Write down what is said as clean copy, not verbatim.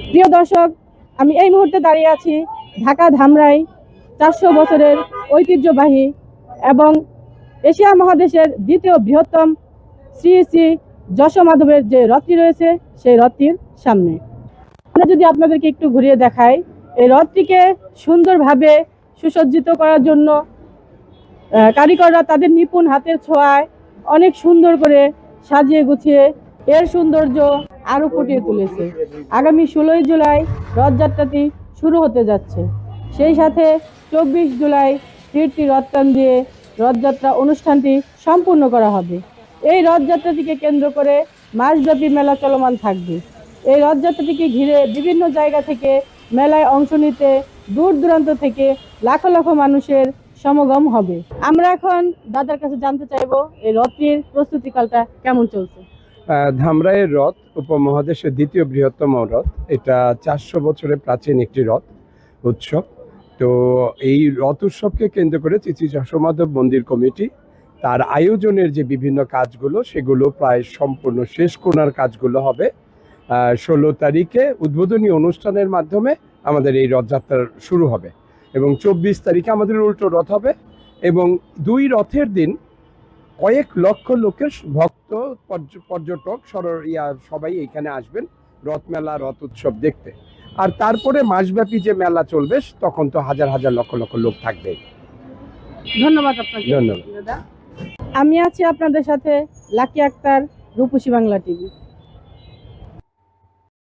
প্রিয় দর্শক, আমি এই মুহূর্তে দাঁড়িয়ে আছি ঢাকা ধামরাই 400 বছরের ঐতিহ্যবাহী এবং এশিয়া মহাদেশের দ্বিতীয় বৃহত্তম শ্রী শ্রী যশোমাধবের যে রথটি রয়েছে সেই রথটির সামনে। আমরা যদি আপনাদেরকে একটু ঘুরিয়ে দেখাই, এই রথটিকে সুন্দরভাবে সুসজ্জিত করার জন্য কারিগররা তাদের নিপুণ হাতের ছোঁয়ায় অনেক সুন্দর করে সাজিয়ে গুছিয়ে এর সৌন্দর্য আরো ফুটিয়ে তুলেছে। আগামী 16ই জুলাই রথযাত্রাটি শুরু হতে যাচ্ছে। সেই সাথে 24 জুলাই কীর্তি রথটান দিয়ে রথযাত্রা অনুষ্ঠানটি সম্পূর্ণ করা হবে। এই রথযাত্রাটিকে কেন্দ্র করে মাসব্যাপী মেলা চলমান থাকবে। এই রথযাত্রাটিকে ঘিরে বিভিন্ন জায়গা থেকে মেলায় অংশ নিতে দূর দূরান্ত থেকে লাখো লাখো মানুষের সমাগম হবে। আমরা এখন দাদার কাছে জানতে চাইবো এই রথটির প্রস্তুতিকালটা কেমন চলছে। ধামরাইয়ের রথ উপমহাদেশের দ্বিতীয় বৃহত্তম রথ। এটা 400 বছরের প্রাচীন একটি রথ উৎসব। তো এই রথ উৎসবকে কেন্দ্র করে শ্রী শ্রী যশোমাধব মন্দির কমিটি তার আয়োজনের যে বিভিন্ন কাজগুলো সেগুলো প্রায় সম্পূর্ণ শেষ কোণার কাজগুলো হবে। 16 তারিখে উদ্বোধনী অনুষ্ঠানের মাধ্যমে আমাদের এই রথযাত্রা শুরু হবে এবং 24 তারিখে আমাদের উল্টো রথ হবে এবং দুই রথের দিন কয়েক লক্ষ লোকের ভক্ত পর্যটক সবাই এখানে আসবেন রথ মেলা রথ উৎসব দেখতে। আর তারপরে মাসব্যাপী যে মেলা চলবে তখন তো হাজার হাজার লক্ষ লক্ষ লোক থাকবে। ধন্যবাদ আপনাকে। ধন্যবাদ। আমি আছি আপনাদের সাথে লাকি আক্তার, রূপসী বাংলা টিভি।